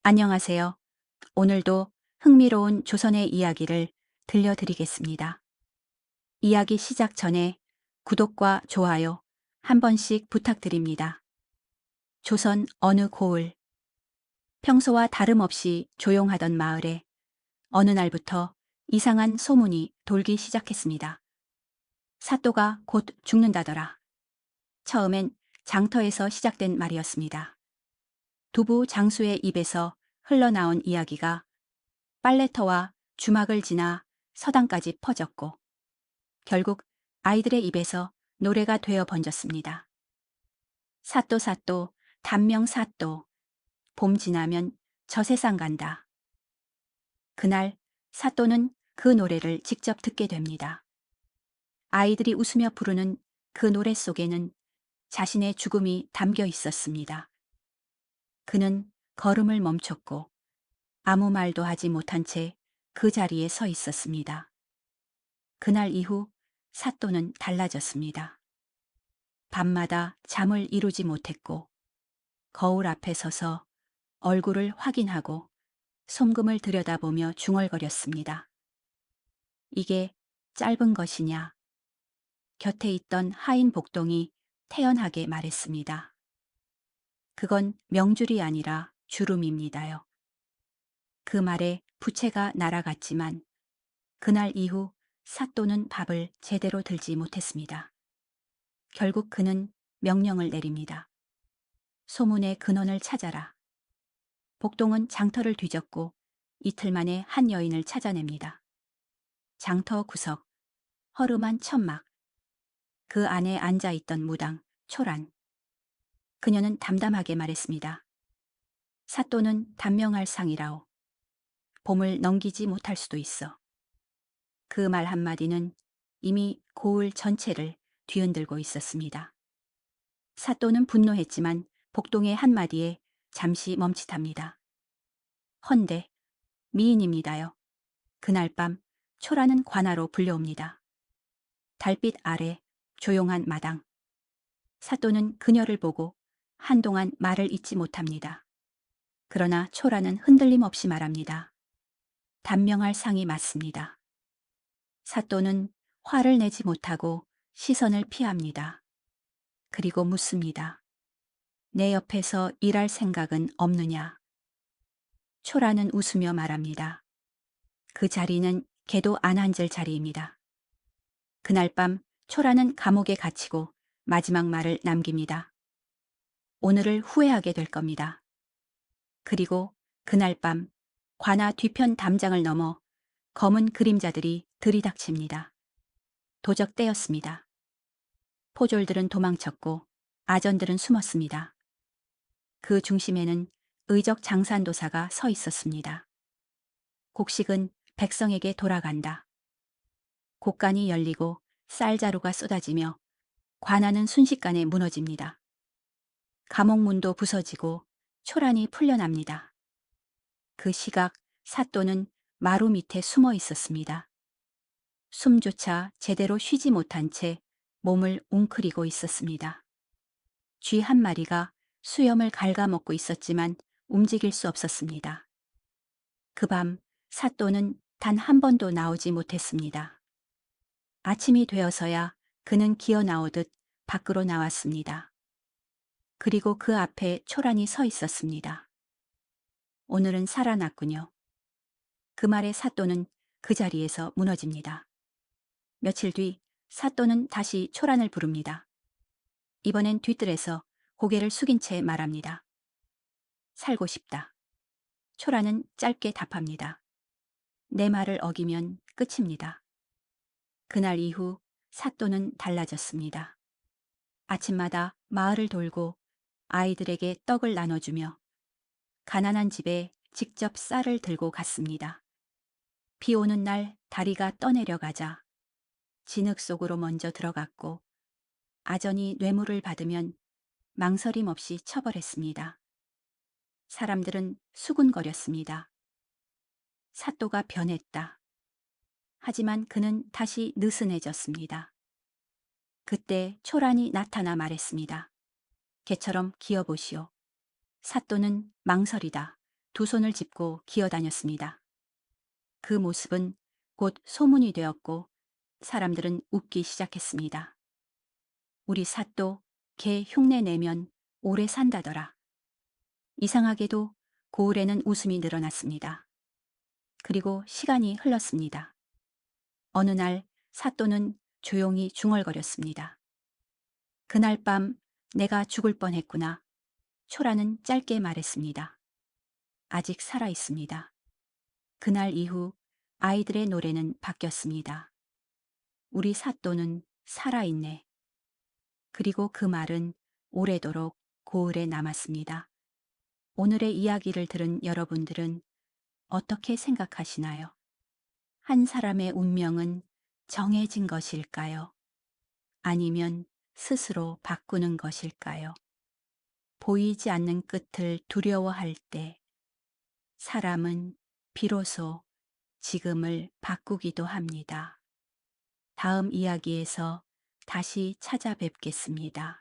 안녕하세요. 오늘도 흥미로운 조선의 이야기를 들려드리겠습니다. 이야기 시작 전에 구독과 좋아요 한 번씩 부탁드립니다. 조선 어느 고을, 평소와 다름없이 조용하던 마을에 어느 날부터 이상한 소문이 돌기 시작했습니다. 사또가 곧 죽는다더라. 처음엔 장터에서 시작된 말이었습니다. 두부 장수의 입에서 흘러나온 이야기가 빨래터와 주막을 지나 서당까지 퍼졌고 결국 아이들의 입에서 노래가 되어 번졌습니다. 사또 사또 단명 사또 봄 지나면 저 세상 간다. 그날 사또는 그 노래를 직접 듣게 됩니다. 아이들이 웃으며 부르는 그 노래 속에는 자신의 죽음이 담겨 있었습니다. 그는 걸음을 멈췄고 아무 말도 하지 못한 채 그 자리에 서 있었습니다. 그날 이후 사또는 달라졌습니다. 밤마다 잠을 이루지 못했고 거울 앞에 서서 얼굴을 확인하고 솜금을 들여다보며 중얼거렸습니다. 이게 짧은 것이냐? 곁에 있던 하인 복동이 태연하게 말했습니다. 그건 명줄이 아니라 주름입니다요. 그 말에 부채가 날아갔지만 그날 이후 사또는 밥을 제대로 들지 못했습니다. 결국 그는 명령을 내립니다. 소문의 근원을 찾아라. 복동은 장터를 뒤졌고 이틀 만에 한 여인을 찾아냅니다. 장터 구석, 허름한 천막, 그 안에 앉아있던 무당, 초란. 그녀는 담담하게 말했습니다. 사또는 단명할 상이라오. 봄을 넘기지 못할 수도 있어. 그 말 한마디는 이미 고을 전체를 뒤흔들고 있었습니다. 사또는 분노했지만 복동의 한마디에 잠시 멈칫합니다. 헌데 미인입니다요. 그날 밤 초라는 관아로 불려옵니다. 달빛 아래 조용한 마당. 사또는 그녀를 보고 한동안 말을 잇지 못합니다. 그러나 초라는 흔들림 없이 말합니다. 단명할 상이 맞습니다. 사또는 화를 내지 못하고 시선을 피합니다. 그리고 묻습니다. 내 옆에서 일할 생각은 없느냐? 초라는 웃으며 말합니다. 그 자리는 개도 안 앉을 자리입니다. 그날 밤 초라는 감옥에 갇히고 마지막 말을 남깁니다. 오늘을 후회하게 될 겁니다. 그리고 그날 밤 관아 뒤편 담장을 넘어 검은 그림자들이 들이닥칩니다. 도적 떼였습니다. 포졸들은 도망쳤고 아전들은 숨었습니다. 그 중심에는 의적 장산도사가 서 있었습니다. 곡식은 백성에게 돌아간다. 곡간이 열리고 쌀자루가 쏟아지며 관아는 순식간에 무너집니다. 감옥문도 부서지고 초란이 풀려납니다. 그 시각 사또는 마루 밑에 숨어 있었습니다. 숨조차 제대로 쉬지 못한 채 몸을 웅크리고 있었습니다. 쥐 한 마리가 수염을 갉아먹고 있었지만 움직일 수 없었습니다. 그 밤 사또는 단 한 번도 나오지 못했습니다. 아침이 되어서야 그는 기어 나오듯 밖으로 나왔습니다. 그리고 그 앞에 초란이 서 있었습니다. 오늘은 살아났군요. 그 말에 사또는 그 자리에서 무너집니다. 며칠 뒤 사또는 다시 초란을 부릅니다. 이번엔 뒤뜰에서 고개를 숙인 채 말합니다. 살고 싶다. 초란은 짧게 답합니다. 내 말을 어기면 끝입니다. 그날 이후 사또는 달라졌습니다. 아침마다 마을을 돌고 아이들에게 떡을 나눠주며 가난한 집에 직접 쌀을 들고 갔습니다. 비 오는 날 다리가 떠내려가자 진흙 속으로 먼저 들어갔고 아전이 뇌물을 받으면 망설임 없이 처벌했습니다. 사람들은 수군거렸습니다. 사또가 변했다. 하지만 그는 다시 느슨해졌습니다. 그때 초란이 나타나 말했습니다. 개처럼 기어보시오. 사또는 망설이다. 두 손을 짚고 기어다녔습니다. 그 모습은 곧 소문이 되었고 사람들은 웃기 시작했습니다. 우리 사또 걔 흉내 내면 오래 산다더라. 이상하게도 고을에는 웃음이 늘어났습니다. 그리고 시간이 흘렀습니다. 어느 날 사또는 조용히 중얼거렸습니다. 그날 밤 내가 죽을 뻔했구나. 초라는 짧게 말했습니다. 아직 살아 있습니다. 그날 이후 아이들의 노래는 바뀌었습니다. 우리 사또는 살아있네. 그리고 그 말은 오래도록 고을에 남았습니다. 오늘의 이야기를 들은 여러분들은 어떻게 생각하시나요? 한 사람의 운명은 정해진 것일까요? 아니면 스스로 바꾸는 것일까요? 보이지 않는 끝을 두려워할 때 사람은 비로소 지금을 바꾸기도 합니다. 다음 이야기에서 다시 찾아뵙겠습니다.